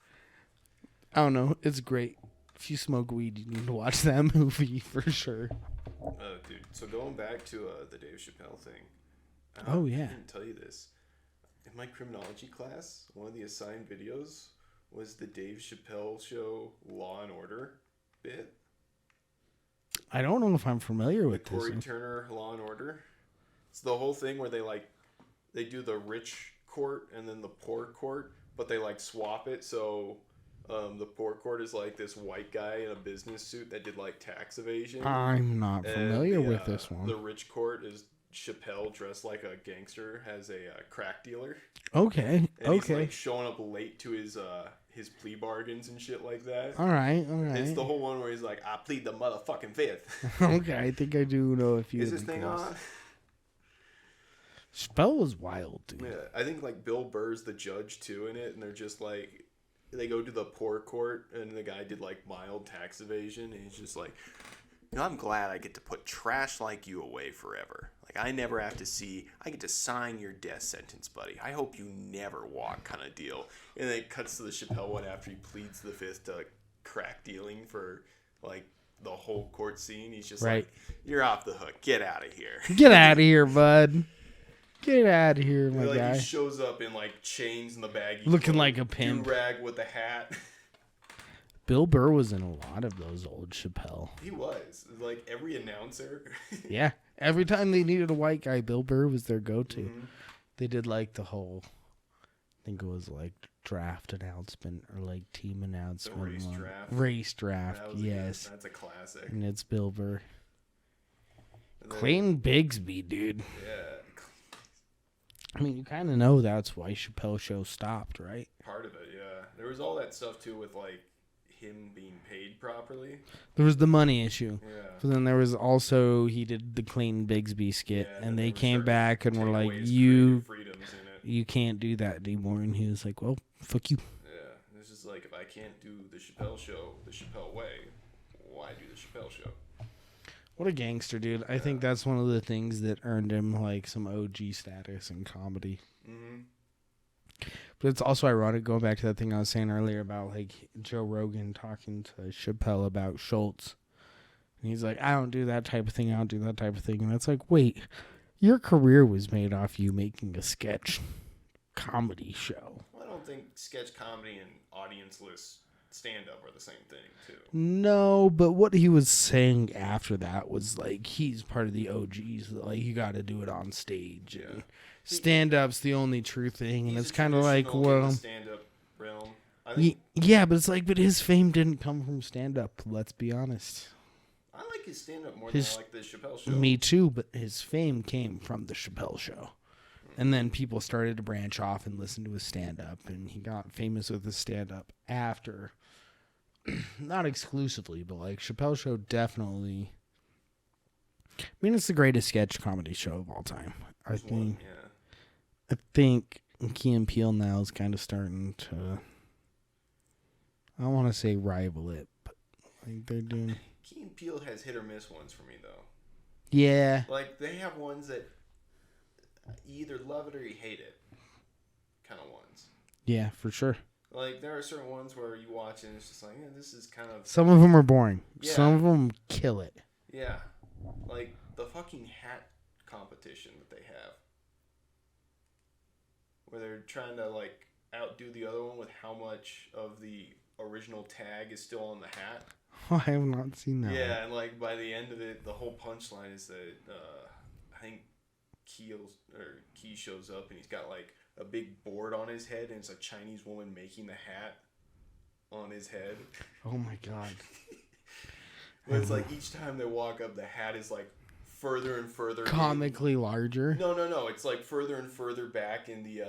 I don't know. It's great. If you smoke weed, you need to watch that movie for sure. Dude, so going back to the Dave Chappelle thing. Oh, yeah. I didn't tell you this. In my criminology class, one of the assigned videos was the Dave Chappelle Show Law and Order bit. I don't know if I'm familiar with this. Corey Turner Law and Order. It's the whole thing where they do the rich court and then the poor court, but they like swap it. So the poor court is like this white guy in a business suit that did like tax evasion. I'm not familiar with this one. The rich court is Chappelle dressed like a gangster, has a crack dealer. Okay. And he's like showing up late to his plea bargains and shit like that. All right. It's the whole one where he's like, I plead the motherfucking fifth. Okay, I think I do know a few. Is this thing on? Chappelle was wild, dude. Yeah, I think like Bill Burr's the judge too in it, and they're just like, they go to the poor court, and the guy did like mild tax evasion, and he's just like, you know, I'm glad I get to put trash like you away forever. Like, I never have to see, I get to sign your death sentence, buddy. I hope you never walk, kind of deal. And then it cuts to the Chappelle one after he pleads the fifth to crack dealing for, like, the whole court scene. He's just like, you're off the hook. Get out of here. Get out of here, bud. Get out of here, my like, guy. He shows up in, like, chains in the baggy looking coat, like a pimp. Do-rag with a hat. Bill Burr was in a lot of those old Chappelle. He was. Like, every announcer. Yeah. Every time they needed a white guy, Bill Burr was their go-to. Mm-hmm. They did, like, the whole, I think it was, like, draft announcement or, like, team announcement. The race draft. Race draft, yes. That's a classic. And it's Bill Burr. Then, Clayton Bigsby, dude. Yeah. I mean, you kind of know that's why Chappelle Show stopped, right? Part of it, yeah. There was all that stuff, too, with, like, him being paid properly. There was the money issue. Yeah. But then there was also, he did the Clayton Bigsby skit, and they came back and were like, you can't do that anymore. And he was like, well, fuck you. Yeah. It's just like, if I can't do the Chappelle Show the Chappelle way, why do the Chappelle Show? What a gangster, dude. I think that's one of the things that earned him, like, some OG status in comedy. Mm-hmm. But it's also ironic, going back to that thing I was saying earlier about, like, Joe Rogan talking to Chappelle about Schultz. And he's like, I don't do that type of thing. I don't do that type of thing. And it's like, wait, your career was made off you making a sketch comedy show. Well, I don't think sketch comedy and audience-less stand-up are the same thing, too. No, but what he was saying after that was, like, he's part of the OGs. Like, you got to do it on stage. Yeah. And stand-up's the only true thing. And it's kind of like, well... stand-up realm. Yeah, but it's like, but his fame didn't come from stand-up. Let's be honest. I like his stand-up more than I like the Chappelle Show. Me too, but his fame came from the Chappelle Show. And then people started to branch off and listen to his stand-up. And he got famous with his stand-up after... Not exclusively, but like Chappelle Show definitely. I mean, it's the greatest sketch comedy show of all time. I think Key and Peele now is kind of starting to I don't want to say rival it, but like they're doing. Key and Peele has hit or miss ones for me though. Yeah. Like they have ones that you either love it or you hate it, kind of ones. Yeah, for sure. Like there are certain ones where you watch and it's just like, yeah, this is kind of. Some of them are boring. Yeah. Some of them kill it. Yeah, like the fucking hat competition that they have, where they're trying to like outdo the other one with how much of the original tag is still on the hat. Oh, I have not seen that. Yeah, one. and like by the end of it, the whole punchline is that I think Key shows up and he's got like a big board on his head and it's a Chinese woman making the hat on his head. Oh my god. But it's like each time they walk up, the hat is like further and further. Comically larger. No. It's like further and further back in the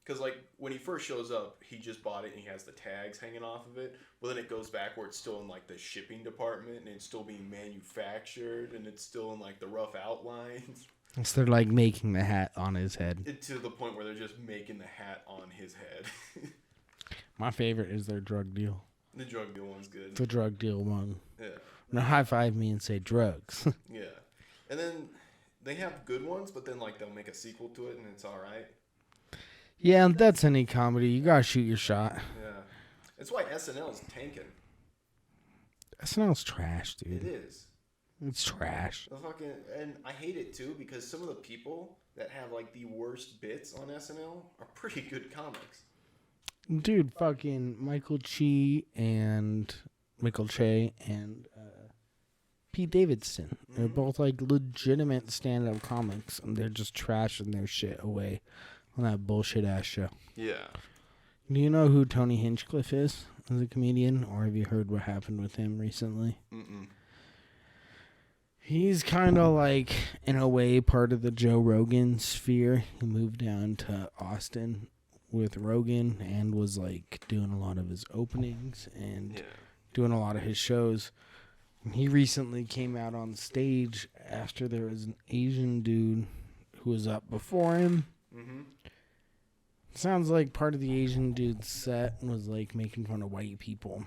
because like when he first shows up, he just bought it and he has the tags hanging off of it. But then it goes back where it's still in like the shipping department and it's still being manufactured and it's still in like the rough outlines. So they're like making the hat on his head. To the point where they're just making the hat on his head. My favorite is their drug deal. The drug deal one's good. The drug deal one. Yeah. Now high five me and say drugs. Yeah. And then they have good ones, but then like they'll make a sequel to it and it's alright. Yeah, that's any comedy. You gotta shoot your shot. Yeah. That's why SNL is tanking. SNL's trash, dude. It is. It's trash. And I hate it too because some of the people that have like the worst bits on SNL are pretty good comics. Dude, fucking Michael Che and Pete Davidson. Mm-hmm. They're both like legitimate stand-up comics, and they're just trashing their shit away on that bullshit ass show. Yeah. Do you know who Tony Hinchcliffe is as a comedian, or have you heard what happened with him recently? Mm-mm. He's kind of like, in a way, part of the Joe Rogan sphere. He moved down to Austin with Rogan and was like doing a lot of his openings and doing a lot of his shows. And he recently came out on stage after there was an Asian dude who was up before him. Mm-hmm. Sounds like part of the Asian dude's set was like making fun of white people,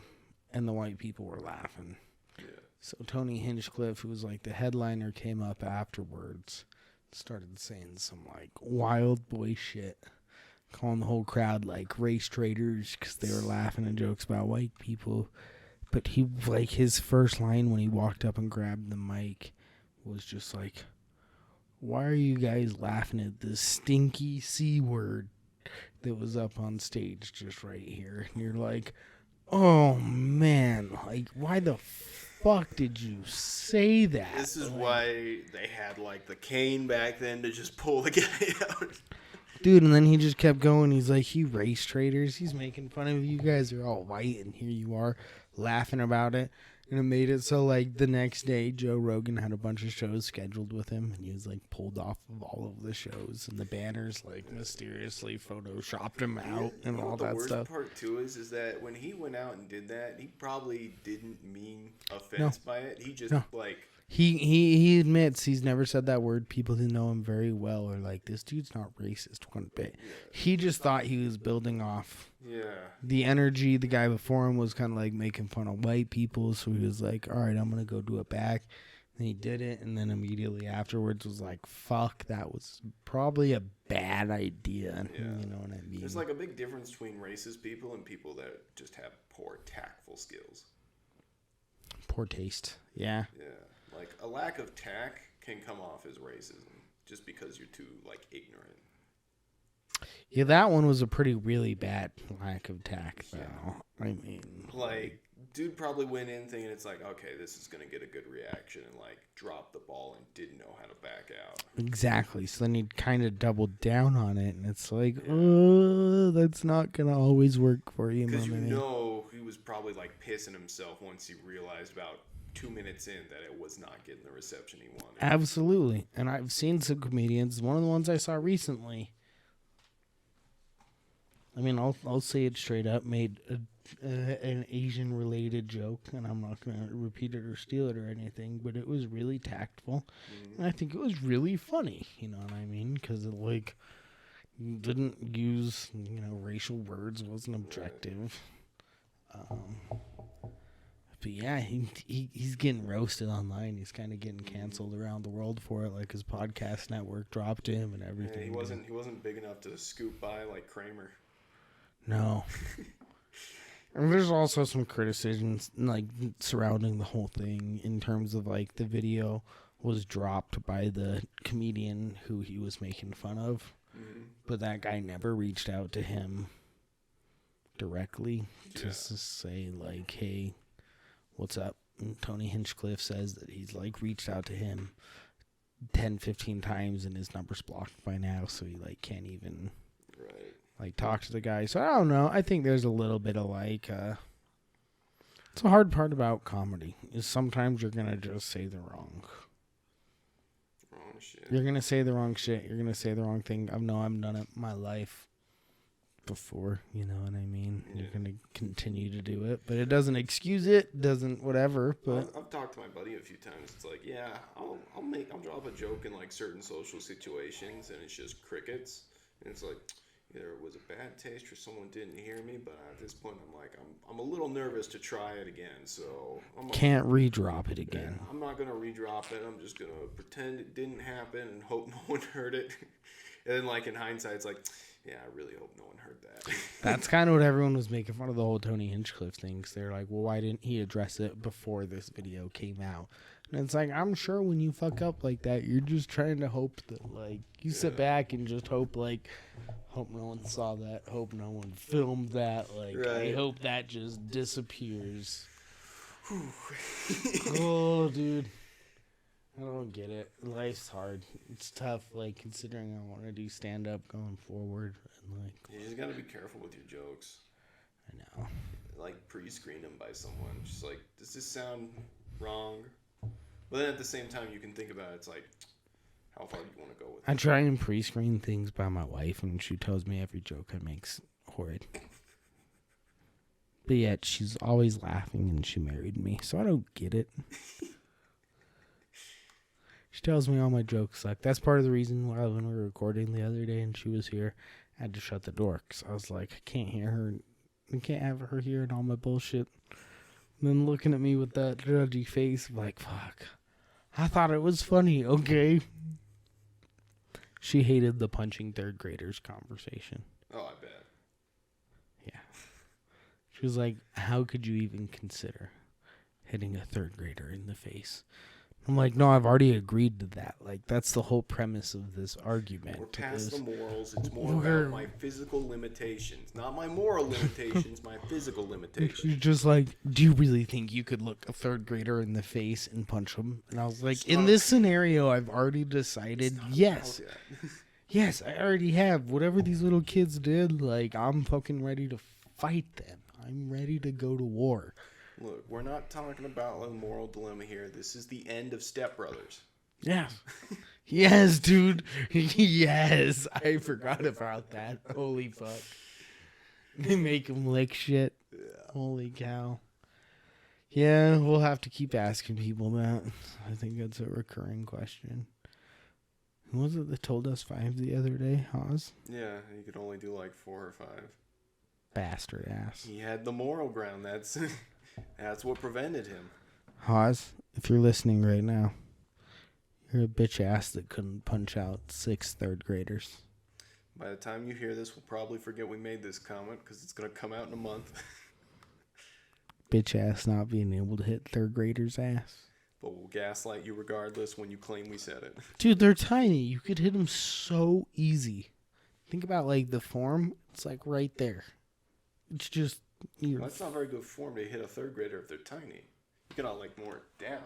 and the white people were laughing. Yeah. So Tony Hinchcliffe, who was like the headliner, came up afterwards, started saying some like wild boy shit, calling the whole crowd like race traitors because they were laughing at jokes about white people. But he, like, his first line when he walked up and grabbed the mic was just like, "Why are you guys laughing at this stinky C word that was up on stage just right here?" And you're like, oh man, like, why the fuck did you say that? This is why they had like the cane back then to just pull the guy out. Dude, and then he just kept going. He's like, "You race traitors. He's making fun of you. You guys are all white, and here you are laughing about it." And it made it so, like, the next day, Joe Rogan had a bunch of shows scheduled with him, and he was, like, pulled off of all of the shows, and the banners, like, mysteriously photoshopped him out and all that stuff. The worst part, too, is that when he went out and did that, he probably didn't mean offense by it. He just, like... He admits he's never said that word. People who know him very well are like, this dude's not racist one bit. Yeah. He just thought he was building off the energy. The guy before him was kind of like making fun of white people, so he was like, all right, I'm going to go do it back. And he did it, and then immediately afterwards was like, fuck, that was probably a bad idea. Yeah. You know what I mean? There's like a big difference between racist people and people that just have poor tactful skills. Poor taste. Yeah. Yeah. Like, a lack of tact can come off as racism just because you're too, like, ignorant. Yeah, that one was a really bad lack of tact, though. Yeah. I mean... Like, dude probably went in thinking it's like, okay, this is going to get a good reaction, and, like, dropped the ball and didn't know how to back out. Exactly. So then he kind of doubled down on it, and it's like, that's not going to always work for you, because you know he was probably, like, pissing himself once he realized about 2 minutes in that it was not getting the reception he wanted. Absolutely. And I've seen some comedians. One of the ones I saw recently, I mean, I'll say it straight up, made an Asian related joke, and I'm not going to repeat it or steal it or anything, but it was really tactful. Mm-hmm. And I think it was really funny, you know what I mean? Because it, like, didn't use, racial words, wasn't objective. But yeah, he's getting roasted online. He's kind of getting canceled around the world for it. Like his podcast network dropped him and everything. Yeah, he wasn't big enough to scoop by like Kramer. No. And there's also some criticisms like surrounding the whole thing in terms of like the video was dropped by the comedian who he was making fun of. Mm-hmm. But that guy never reached out to him directly to say like, hey, what's up? And Tony Hinchcliffe says that he's like reached out to him 10, 15 times and his number's blocked by now, so he like can't even like talk to the guy. So I don't know. I think there's a little bit of like it's a hard part about comedy is sometimes you're gonna just say the wrong shit. You're gonna say the wrong shit. You're gonna say the wrong thing. I've done it my life before, you know what I mean? Yeah. You're gonna continue to do it, but it doesn't excuse it, doesn't whatever. But I've talked to my buddy a few times. It's like, yeah, I'll drop a joke in like certain social situations, and it's just crickets. And it's like either it was a bad taste or someone didn't hear me. But at this point, I'm like, I'm a little nervous to try it again. So can't re-drop it again. I'm not gonna re-drop it. I'm just gonna pretend it didn't happen and hope no one heard it. And then like in hindsight, it's like, yeah, I really hope no one heard that. That's kind of what everyone was making fun of the whole Tony Hinchcliffe thing. Cause they're like, well, why didn't he address it before this video came out? And it's like, I'm sure when you fuck up like that, you're just trying to hope that, like, you sit back and just hope, like, hope no one saw that, hope no one filmed that. Like, I hope that just disappears. Oh, dude. I don't get it. Life's hard. It's tough, like, considering I want to do stand-up going forward. And like, you just got to be careful with your jokes. I know. Like, pre-screen them by someone. Just like, does this sound wrong? But then at the same time, you can think about it. It's like, how far do you want to go with it? I try and pre-screen things by my wife, and she tells me every joke I make's horrid. But yet, she's always laughing, and she married me, so I don't get it. She tells me all my jokes suck. That's part of the reason why when we were recording the other day and she was here, I had to shut the door because I was like, I can't hear her. I can't have her hearing all my bullshit. And then looking at me with that judgy face, like, fuck. I thought it was funny, okay? She hated the punching third graders conversation. Oh, I bet. Yeah. She was like, how could you even consider hitting a third grader in the face? I'm like, no, I've already agreed to that. Like, that's the whole premise of this argument. We're past the morals. It's more about my physical limitations. Not my moral limitations, my physical limitations. You're just like, do you really think you could look a third grader in the face and punch him? And I was like, in this scenario, I've already decided, yes. Yes, I already have. Whatever these little kids did, like, I'm fucking ready to fight them. I'm ready to go to war. Look, we're not talking about a moral dilemma here. This is the end of Step Brothers. Yes. Yes, dude. Yes. I forgot about that. Holy fuck. They make him lick shit. Yeah. Holy cow. Yeah, we'll have to keep asking people that. I think that's a recurring question. Who was it that told us 5 the other day, Haas? Yeah, he could only do like 4 or 5. Bastard ass. He had the moral ground. That's what prevented him. Haas, if you're listening right now, you're a bitch ass that couldn't punch out 6 third graders. By the time you hear this, we'll probably forget we made this comment because it's going to come out in a month. Bitch ass not being able to hit third graders' ass. But we'll gaslight you regardless when you claim we said it. Dude, they're tiny. You could hit them so easy. Think about, like, the form. It's, like, right there. It's just... Well, that's not very good form to hit a third grader if they're tiny. You gotta, like, more down.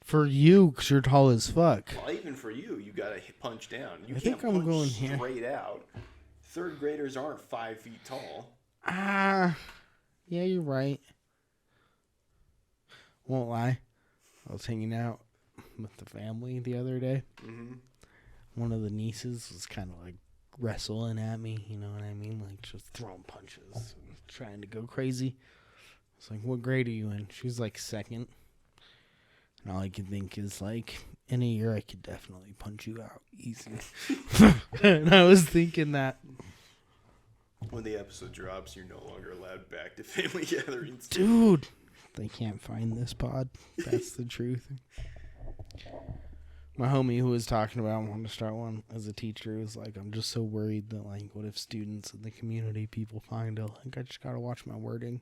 For you, because you're tall as fuck. Well, even for you, you gotta punch down. You I can't think I'm punch going straight here. out. Third graders aren't 5 feet tall. Yeah, you're right. Won't lie. I was hanging out with the family the other day. Mm-hmm. One of the nieces was kind of like wrestling at me, you know what I mean? Like just throwing punches and trying to go crazy. I was like, what grade are you in? She was like 2nd. And all I could think is like, in a year I could definitely punch you out easy. And I was thinking that When the episode drops, you're no longer allowed back to family gatherings. Dude, they can't find this pod. That's the truth. My homie who was talking about wanting to start one as a teacher was like, I'm just so worried that, like, what if students in the community, people find it? Like, I just got to watch my wording.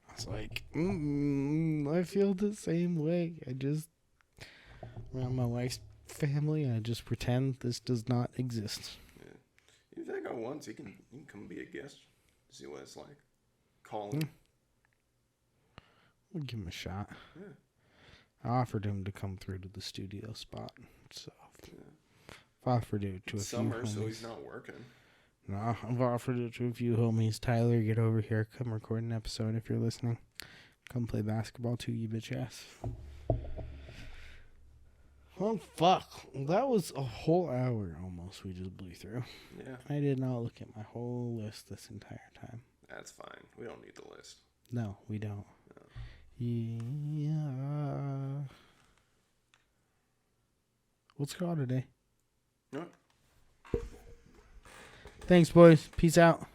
I was like, I feel the same way. I just, around my wife's family, I just pretend this does not exist. Yeah. If I go once, you can come be a guest. See what it's like. Call him. We'll give him a shot. Yeah. I offered him to come through to the studio spot. So, I've offered it to a few homies. Summer, so he's not working. No, I've offered it to a few homies. Tyler, get over here. Come record an episode if you're listening. Come play basketball too, you bitch ass. Oh, fuck. That was a whole hour almost we just blew through. Yeah. I did not look at my whole list this entire time. That's fine. We don't need the list. No, we don't. No. Yeah. Let's call today. No. Thanks, boys. Peace out.